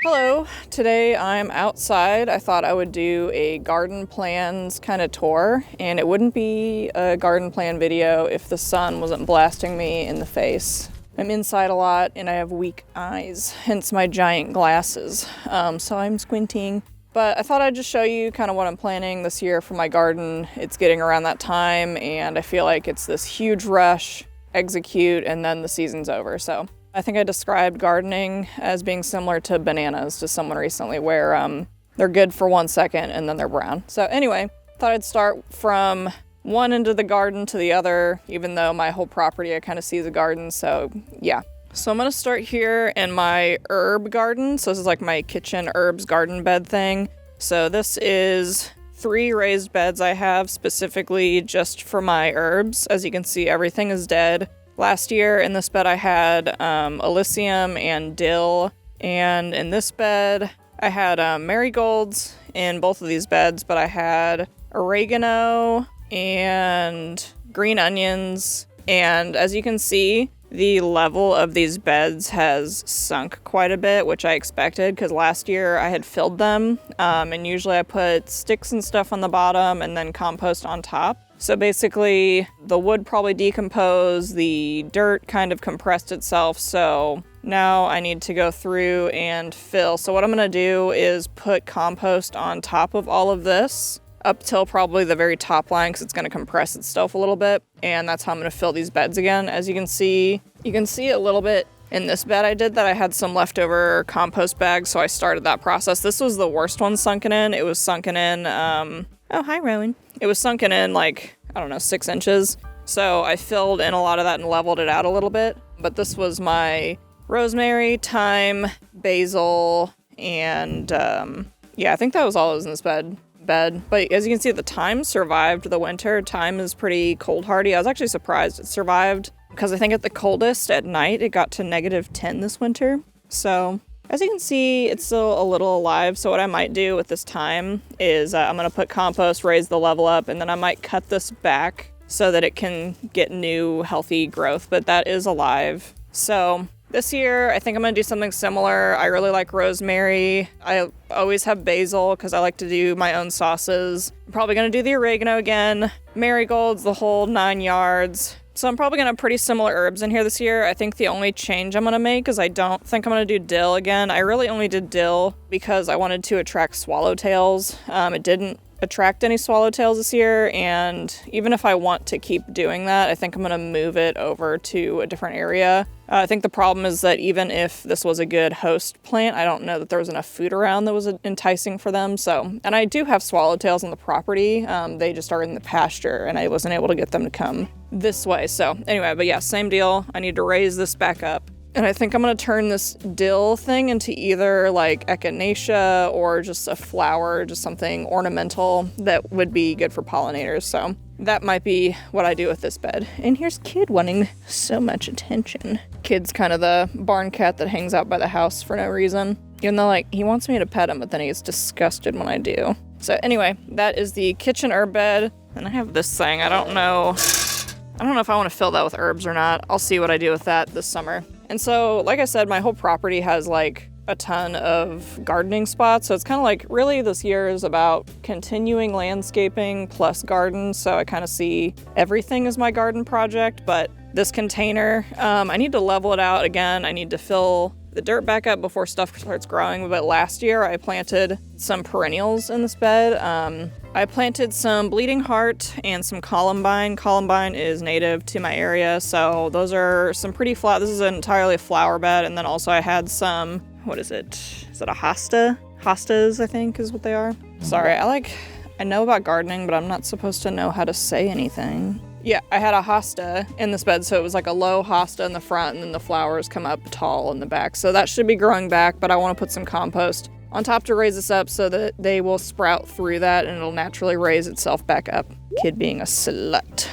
Hello, today I'm outside. I thought I would do a garden plans kind of tour, and it wouldn't be a garden plan video if the sun wasn't blasting me in the face. I'm inside a lot and I have weak eyes, hence my giant glasses, so I'm squinting. But I thought I'd just show you kind of what I'm planning this year for my garden. It's getting around that time and I feel like it's this huge rush, execute, and then the season's over. So I think I described gardening as being similar to bananas to someone recently, where they're good for 1 second and then they're brown. So anyway, thought I'd start from one end of the garden to the other, even though my whole property I kind of see as a garden. So yeah. So I'm going to start here in my herb garden. So this is like my kitchen herbs garden bed thing. So this is 3 raised beds I have specifically just for my herbs. As you can see, everything is dead. Last year in this bed I had alyssum and dill, and in this bed I had marigolds in both of these beds, but I had oregano and green onions, and as you can see, the level of these beds has sunk quite a bit, which I expected because last year I had filled them, and usually I put sticks and stuff on the bottom and then compost on top. So basically, the wood probably decomposed, the dirt kind of compressed itself, so now I need to go through and fill. So what I'm going to do is put compost on top of all of this, up till probably the very top line, because it's going to compress itself a little bit, and that's how I'm going to fill these beds again. As you can see a little bit in this bed I did that I had some leftover compost bags, so I started that process. This was the worst one sunken in. It was sunken in, oh, hi, Rowan. It was sunken in like, I don't know, 6 inches. So I filled in a lot of that and leveled it out a little bit. But this was my rosemary, thyme, basil, and yeah, I think that was all that was in this bed. But as you can see, the thyme survived the winter. Thyme is pretty cold hardy. I was actually surprised it survived because I think at the coldest at night, it got to -10 this winter. So as you can see, it's still a little alive, so what I might do with this thyme is I'm going to put compost, raise the level up, and then I might cut this back so that it can get new, healthy growth, but that is alive. So this year, I think I'm going to do something similar. I really like rosemary. I always have basil because I like to do my own sauces. I'm probably going to do the oregano again, marigolds, the whole 9 yards. So I'm probably going to have pretty similar herbs in here this year. I think the only change I'm going to make is I don't think I'm going to do dill again. I really only did dill because I wanted to attract swallowtails. It didn't attract any swallowtails this year, and even if I want to keep doing that, I think I'm going to move it over to a different area. I think the problem is that even if this was a good host plant, I don't know that there was enough food around that was enticing for them. So, and I do have swallowtails on the property. They just are in the pasture, and I wasn't able to get them to come this way. So anyway, but yeah, same deal. I need to raise this back up. And I think I'm going to turn this dill thing into either like echinacea or just a flower, just something ornamental that would be good for pollinators. So that might be what I do with this bed. And here's Kid wanting so much attention. Kid's kind of the barn cat that hangs out by the house for no reason. Even though like he wants me to pet him, but then he gets disgusted when I do. So anyway, that is the kitchen herb bed. And I have this thing. I don't know if I want to fill that with herbs or not. I'll see what I do with that this summer. And so, like I said, my whole property has like a ton of gardening spots. So it's kind of like really this year is about continuing landscaping plus garden. So I kind of see everything as my garden project. But this container, I need to level it out again. I need to fill the dirt back up before stuff starts growing. But last year I planted some perennials in this bed. I planted some bleeding heart and some columbine. Columbine is native to my area, so those are some pretty this is entirely a flower bed. And then also I had some, what is it? Is it a hosta? Hostas, I think is what they are. Sorry, I know about gardening, but I'm not supposed to know how to say anything. Yeah, I had a hosta in this bed, so it was like a low hosta in the front, and then the flowers come up tall in the back. So that should be growing back, but I want to put some compost on top to raise this up so that they will sprout through that and it'll naturally raise itself back up. Kid being a slut.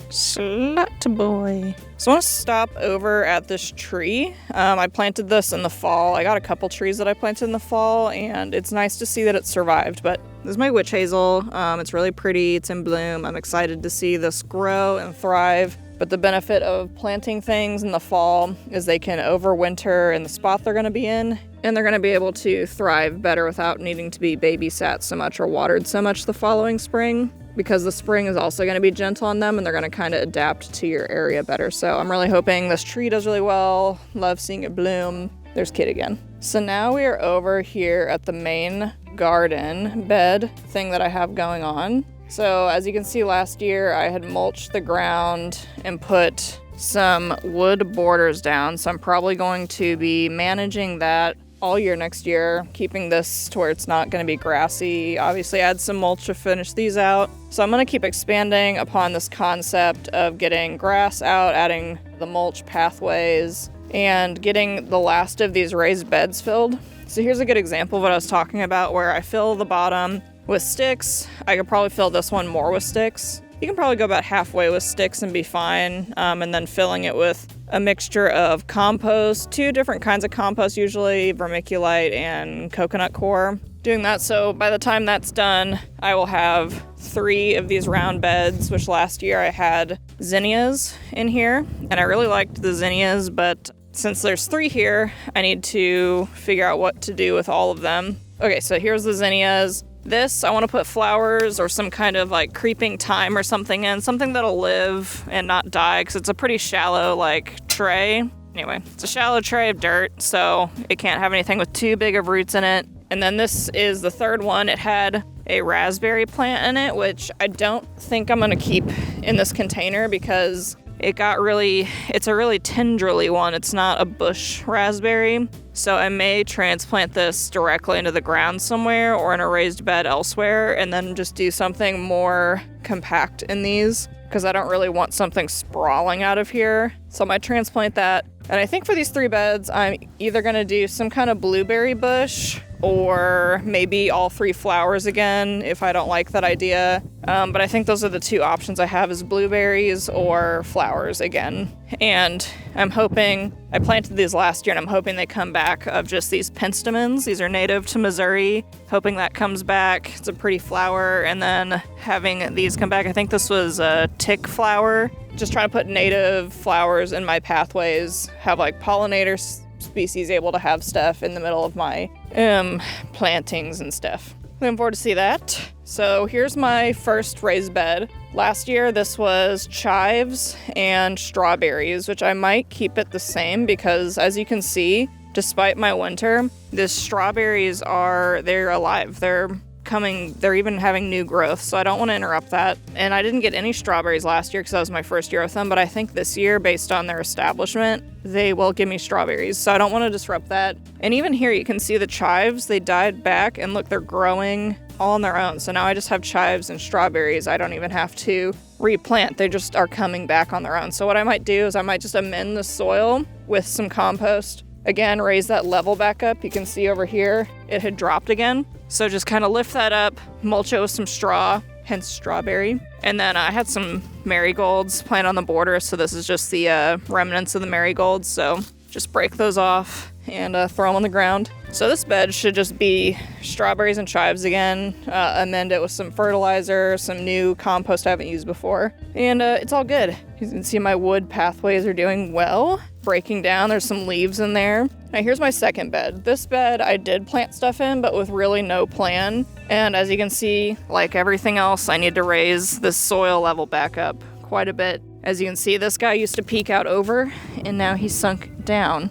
Slut boy. So I want to stop over at this tree. I planted this in the fall. I got a couple trees that I planted in the fall, and it's nice to see that it survived. But this is my witch hazel. It's really pretty. It's in bloom. I'm excited to see this grow and thrive. But the benefit of planting things in the fall is they can overwinter in the spot they're going to be in, and they're going to be able to thrive better without needing to be babysat so much or watered so much the following spring, because the spring is also going to be gentle on them and they're going to kind of adapt to your area better. So I'm really hoping this tree does really well. Love seeing it bloom. There's Kid again. So now we are over here at the main garden bed thing that I have going on. So as you can see, last year I had mulched the ground and put some wood borders down. So I'm probably going to be managing that all year next year, keeping this to where it's not going to be grassy. Obviously add some mulch to finish these out. So I'm going to keep expanding upon this concept of getting grass out, adding the mulch pathways, and getting the last of these raised beds filled. So here's a good example of what I was talking about, where I fill the bottom with sticks. I could probably fill this one more with sticks. You can probably go about halfway with sticks and be fine, and then filling it with a mixture of compost, 2 different kinds of compost, usually vermiculite and coconut coir. Doing that, so by the time that's done, I will have 3 of these round beds, which last year I had zinnias in here, and I really liked the zinnias, but since there's 3 here, I need to figure out what to do with all of them. Okay, so here's the zinnias. This, I want to put flowers or some kind of like creeping thyme or something in, something that'll live and not die, because it's a pretty shallow like tray. Anyway, it's a shallow tray of dirt, so it can't have anything with too big of roots in it. And then this is the 3rd one. It had a raspberry plant in it, which I don't think I'm going to keep in this container because it's a really tendrily one. It's not a bush raspberry. So I may transplant this directly into the ground somewhere or in a raised bed elsewhere, and then just do something more compact in these, because I don't really want something sprawling out of here. So I might transplant that. And I think for these 3 beds, I'm either going to do some kind of blueberry bush or maybe all 3 flowers again if I don't like that idea. But I think those are the 2 options I have, is blueberries or flowers again. And I'm hoping, I planted these last year and I'm hoping they come back of just these penstemons. These are native to Missouri. Hoping that comes back. It's a pretty flower. And then having these come back, I think this was a tick flower. Just trying to put native flowers in my pathways, have like pollinator species able to have stuff in the middle of my plantings and stuff. Looking forward to see that. So here's my first raised bed. Last year this was chives and strawberries, which I might keep it the same because, as you can see, despite my winter, the strawberries they're alive. They're even having new growth, so I don't want to interrupt that. And I didn't get any strawberries last year because that was my first year with them, but I think this year, based on their establishment, they will give me strawberries, so I don't want to disrupt that. And even here, you can see the chives, they died back, and look, they're growing all on their own. So now I just have chives and strawberries. I don't even have to replant. They just are coming back on their own. So what I might do is I might just amend the soil with some compost. Again, raise that level back up. You can see over here, it had dropped again. So just kind of lift that up, mulch it with some straw, hence strawberry. And then I had some marigolds planted on the border, so this is just the remnants of the marigolds. So just break those off and throw them on the ground. So this bed should just be strawberries and chives again, amend it with some fertilizer, some new compost I haven't used before, and it's all good. You can see my wood pathways are doing well, breaking down. There's some leaves in there. Now here's my second bed. This bed I did plant stuff in, but with really no plan. And as you can see, like everything else, I need to raise this soil level back up quite a bit. As you can see, this guy used to peek out over, and now he's sunk down.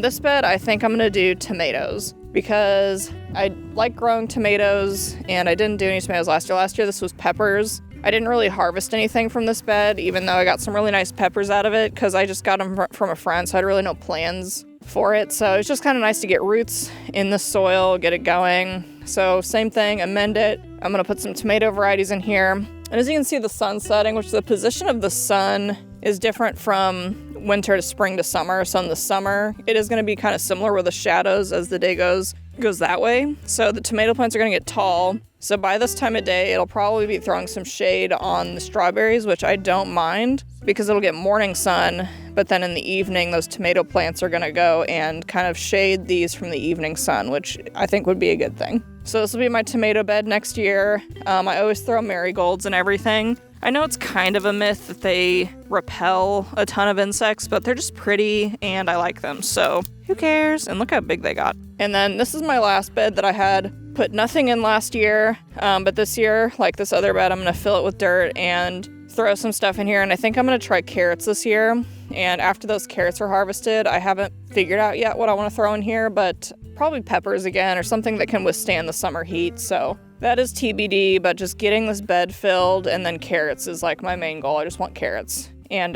This bed, I think I'm gonna do tomatoes because I like growing tomatoes, and I didn't do any tomatoes last year. Last year, this was peppers. I didn't really harvest anything from this bed, even though I got some really nice peppers out of it because I just got them from a friend, so I had really no plans for it. So it's just kind of nice to get roots in the soil, get it going. So same thing, amend it. I'm gonna put some tomato varieties in here. And as you can see, the sun's setting, which the position of the sun is different from winter to spring to summer. So in the summer, it is going to be kind of similar where the shadows as the day goes that way. So the tomato plants are going to get tall. So by this time of day, it'll probably be throwing some shade on the strawberries, which I don't mind because it'll get morning sun. But then in the evening, those tomato plants are going to go and kind of shade these from the evening sun, which I think would be a good thing. So this will be my tomato bed next year. I always throw marigolds and everything. I know it's kind of a myth that they repel a ton of insects, but they're just pretty and I like them, so who cares? And look how big they got. And then this is my last bed that I had put nothing in last year, but this year, like this other bed, I'm gonna fill it with dirt and throw some stuff in here. And I think I'm gonna try carrots this year. And after those carrots are harvested, I haven't figured out yet what I want to throw in here, but probably peppers again or something that can withstand the summer heat. So that is TBD, but just getting this bed filled and then carrots is like my main goal. I just want carrots and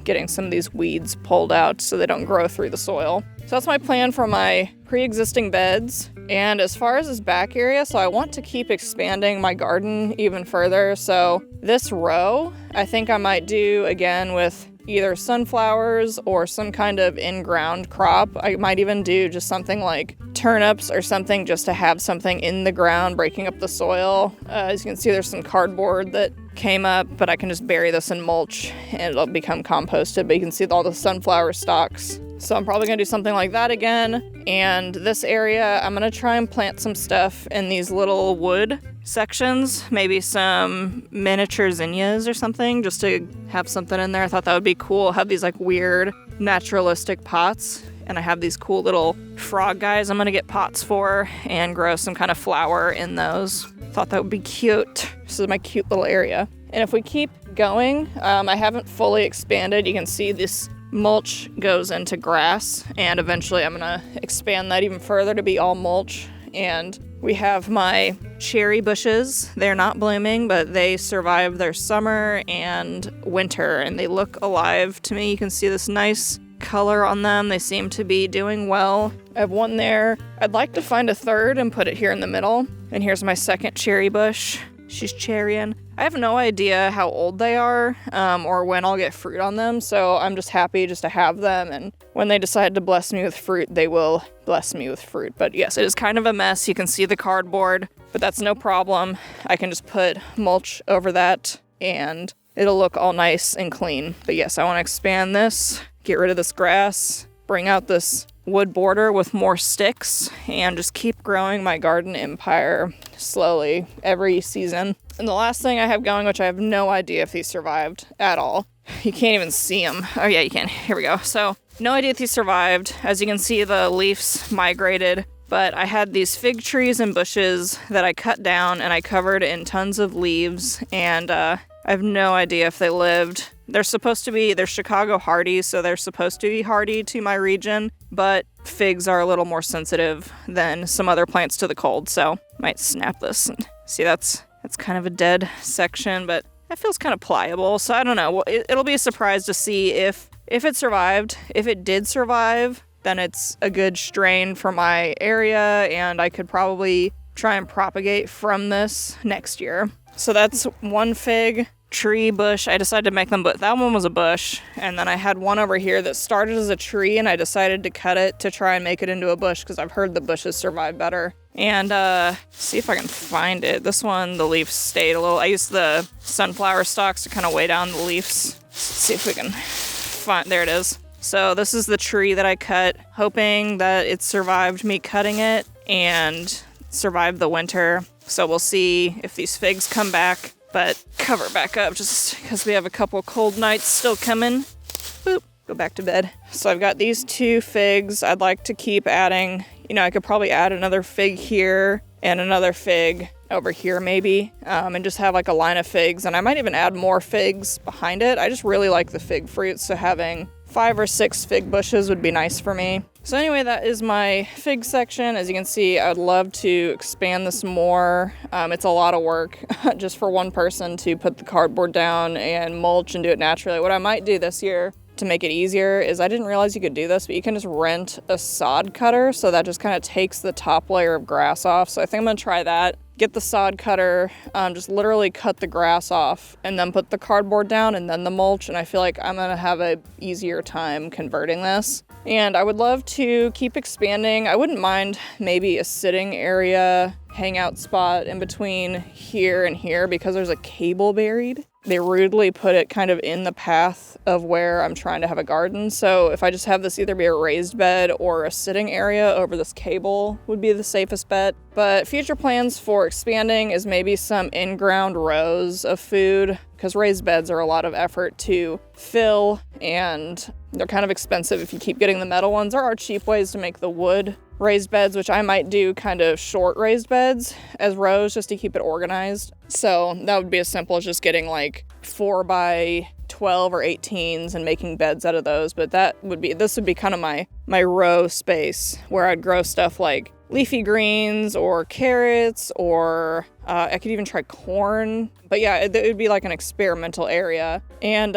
getting some of these weeds pulled out so they don't grow through the soil. So that's my plan for my pre-existing beds. And as far as this back area, so I want to keep expanding my garden even further. So this row, I think I might do again with either sunflowers or some kind of in-ground crop. I might even do just something like turnips or something just to have something in the ground breaking up the soil. As you can see, there's some cardboard that came up, but I can just bury this in mulch and it'll become composted. But you can see all the sunflower stalks. So I'm probably gonna do something like that again. And this area, I'm gonna try and plant some stuff in these little wood sections, maybe some miniature zinnias or something, just to have something in there. I thought that would be cool. Have these like weird naturalistic pots, and I have these cool little frog guys I'm gonna get pots for and grow some kind of flower in those. Thought that would be cute. This is my cute little area. And if we keep going, I haven't fully expanded. You can see this mulch goes into grass, and eventually I'm gonna expand that even further to be all mulch. And we have my cherry bushes. They're not blooming, but they survive their summer and winter, and they look alive to me. You can see this nice color on them. They seem to be doing well. I have one there. I'd like to find a third and put it here in the middle. And here's my second cherry bush. She's cherrying. I have no idea how old they are or when I'll get fruit on them, so I'm just happy just to have them, and when they decide to bless me with fruit, they will bless me with fruit. But yes, it is kind of a mess. You can see the cardboard, but that's no problem. I can just put mulch over that and it'll look all nice and clean. But yes, I want to expand this, get rid of this grass, bring out this wood border with more sticks, and just keep growing my garden empire slowly every season. And the last thing I have going, which I have no idea if these survived at all. You can't even see them. Oh yeah, you can. Here we go. So no idea if these survived. As you can see, the leaves migrated, but I had these fig trees and bushes that I cut down and I covered in tons of leaves, and I have no idea if they lived. They're Chicago hardy, so they're supposed to be hardy to my region, but figs are a little more sensitive than some other plants to the cold, so might snap this. And see, that's kind of a dead section, but that feels kind of pliable, so I don't know. It'll be a surprise to see if it survived. If it did survive, then it's a good strain for my area, and I could probably try and propagate from this next year. So that's one fig tree bush. I decided to make them, but that one was a bush, and then I had one over here that started as a tree, and I decided to cut it to try and make it into a bush because I've heard the bushes survive better. And see if I can find it. This one, the leaves stayed a little. I used the sunflower stalks to kind of weigh down the leaves. Let's see if we can find. There it is. So this is the tree that I cut, hoping that it survived me cutting it and survived the winter. So we'll see if these figs come back. But cover back up just because we have a couple cold nights still coming. Boop, go back to bed. So I've got these two figs. I'd like to keep adding, I could probably add another fig here and another fig over here maybe, and just have like a line of figs. And I might even add more figs behind it. I just really like the fig fruit, so having 5 or 6 fig bushes would be nice for me. So anyway, that is my fig section. As you can see, I would love to expand this more. It's a lot of work just for one person to put the cardboard down and mulch and do it naturally. What I might do this year to make it easier is, I didn't realize you could do this, but you can just rent a sod cutter, so that just kind of takes the top layer of grass off. So I think I'm gonna try that. Get the sod cutter, just literally cut the grass off and then put the cardboard down and then the mulch, and I feel like I'm gonna have a easier time converting this. And I would love to keep expanding. I wouldn't mind maybe a sitting area, hangout spot in between here and here because there's a cable buried. They rudely put it kind of in the path of where I'm trying to have a garden. So if I just have this either be a raised bed or a sitting area over this cable would be the safest bet. But future plans for expanding is maybe some in-ground rows of food because raised beds are a lot of effort to fill and they're kind of expensive if you keep getting the metal ones. There are cheap ways to make the wood raised beds, which I might do kind of short raised beds as rows just to keep it organized. So that would be as simple as just getting like 4x12 or 18s and making beds out of those. But this would be kind of my row space where I'd grow stuff like leafy greens or carrots or I could even try corn. But yeah, it would be like an experimental area. And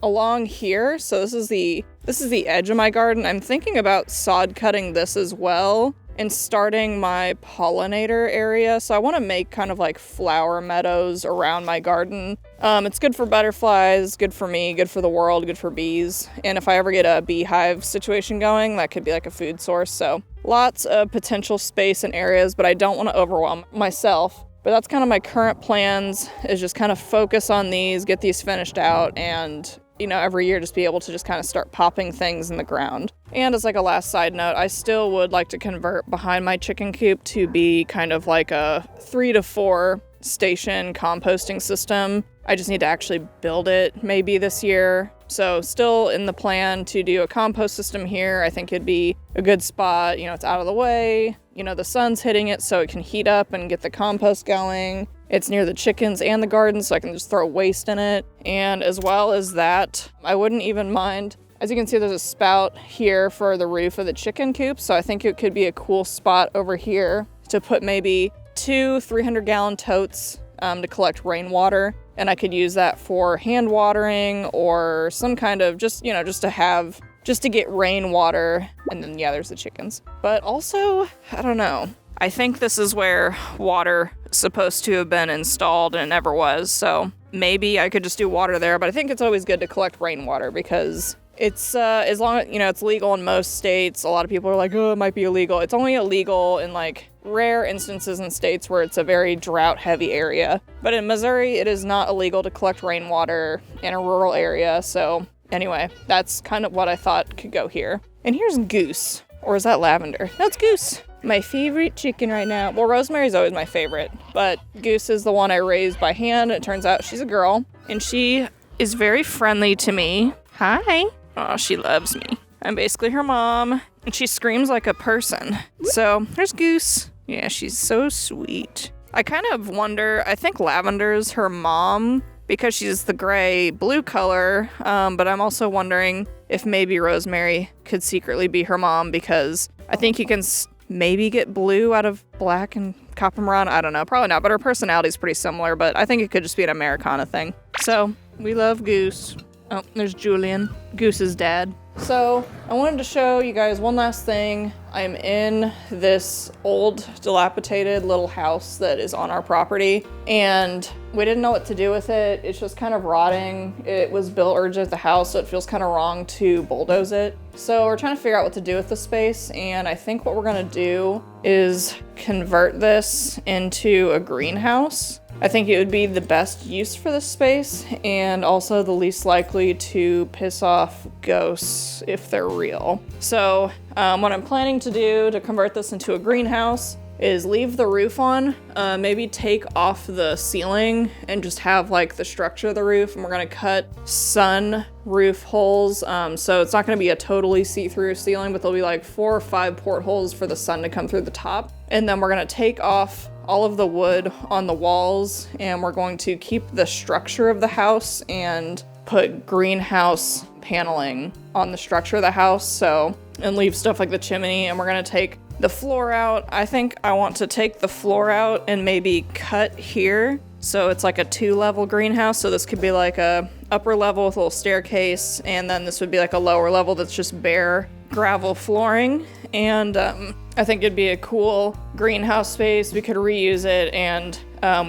along here, so this is the edge of my garden. I'm thinking about sod cutting this as well and starting my pollinator area. So I want to make kind of like flower meadows around my garden. It's good for butterflies, good for me, good for the world, good for bees. And if I ever get a beehive situation going, that could be like a food source. So lots of potential space and areas, but I don't want to overwhelm myself. But that's kind of my current plans, is just kind of focus on these, get these finished out, and every year just be able to just kind of start popping things in the ground. And as like a last side note, I still would like to convert behind my chicken coop to be kind of like a 3 to 4 station composting system. I just need to actually build it maybe this year. So still in the plan to do a compost system here. I think it'd be a good spot. It's out of the way. The sun's hitting it so it can heat up and get the compost going. It's near the chickens and the garden, so I can just throw waste in it. And as well as that, I wouldn't even mind. As you can see, there's a spout here for the roof of the chicken coop. So I think it could be a cool spot over here to put maybe 2 300-gallon totes to collect rainwater. And I could use that for hand watering or some kind of just to get rainwater. And then, yeah, there's the chickens. But also, I don't know. I think this is where water is supposed to have been installed and it never was. So maybe I could just do water there. But I think it's always good to collect rainwater because it's, as long as, it's legal in most states. A lot of people are like, oh, it might be illegal. It's only illegal in like rare instances in states where it's a very drought heavy area. But in Missouri, it is not illegal to collect rainwater in a rural area. So anyway, that's kind of what I thought could go here. And here's Goose. Or is that Lavender? No, it's Goose. My favorite chicken right now. Well, Rosemary's always my favorite, but Goose is the one I raised by hand. It turns out she's a girl, and she is very friendly to me. Hi. Oh, she loves me. I'm basically her mom, and she screams like a person. So there's Goose. Yeah, she's so sweet. I kind of wonder, I think Lavender's her mom because she's the gray-blue color, but I'm also wondering if maybe Rosemary could secretly be her mom because I think you can maybe get blue out of black and copper maroon. I don't know, probably not, but her personality is pretty similar, but I think it could just be an Americana thing. So we love Goose. Oh, there's Julian, Goose's dad. So I wanted to show you guys one last thing. I'm in this old dilapidated little house that is on our property and we didn't know what to do with it. It's just kind of rotting. It was built urgent at the house, so it feels kind of wrong to bulldoze it. So we're trying to figure out what to do with the space, and I think what we're gonna do is convert this into a greenhouse. I think it would be the best use for this space and also the least likely to piss off ghosts if they're real. So what I'm planning to do to convert this into a greenhouse is leave the roof on, maybe take off the ceiling and just have like the structure of the roof, and we're gonna cut sun roof holes, so it's not gonna be a totally see-through ceiling, but there'll be like 4 or 5 portholes for the sun to come through the top. And then we're gonna take off all of the wood on the walls, and we're going to keep the structure of the house and put greenhouse paneling on the structure of the house, and leave stuff like the chimney, and we're gonna take the floor out. I think I want to take the floor out and maybe cut here so it's like a 2-level greenhouse. So this could be like a upper level with a little staircase, and then this would be like a lower level that's just bare gravel flooring, and I think it'd be a cool greenhouse space. We could reuse it, and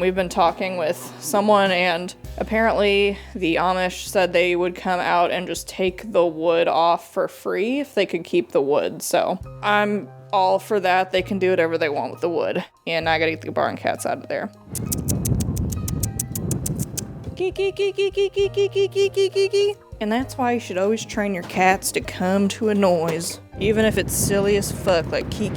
we've been talking with someone, and apparently the Amish said they would come out and just take the wood off for free if they could keep the wood. So I'm all for that. They can do whatever they want with the wood. And I gotta get the barn cats out of there. And that's why you should always train your cats to come to a noise, even if it's silly as fuck, like kee.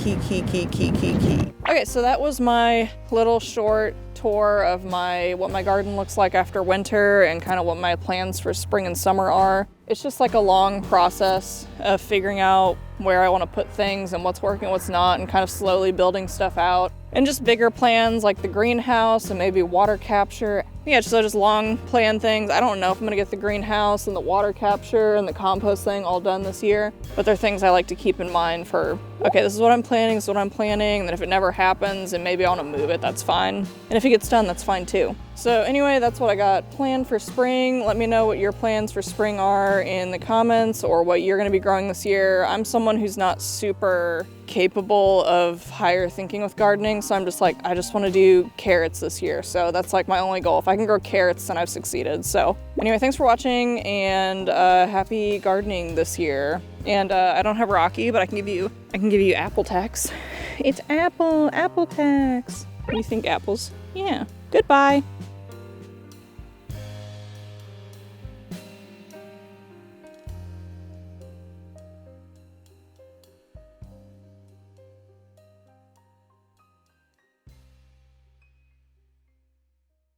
Okay, so that was my little short tour of what my garden looks like after winter and kind of what my plans for spring and summer are. It's just like a long process of figuring out where I want to put things and what's working, what's not, and kind of slowly building stuff out. And just bigger plans like the greenhouse and maybe water capture. Yeah, so just long plan things. I don't know if I'm gonna get the greenhouse and the water capture and the compost thing all done this year, but they're things I like to keep in mind for, okay, this is what I'm planning, and then if it never happens and maybe I wanna move it, that's fine. And if it gets done, that's fine too. So anyway, that's what I got planned for spring. Let me know what your plans for spring are in the comments, or what you're gonna be growing this year. I'm someone who's not super capable of higher thinking with gardening, so I'm just like, I just want to do carrots this year. So that's like my only goal. If I can grow carrots, then I've succeeded. So anyway, thanks for watching, and happy gardening this year. And I don't have Rocky, but I can give you apple tax. It's apple tax. What do you think, apples? Yeah. Goodbye.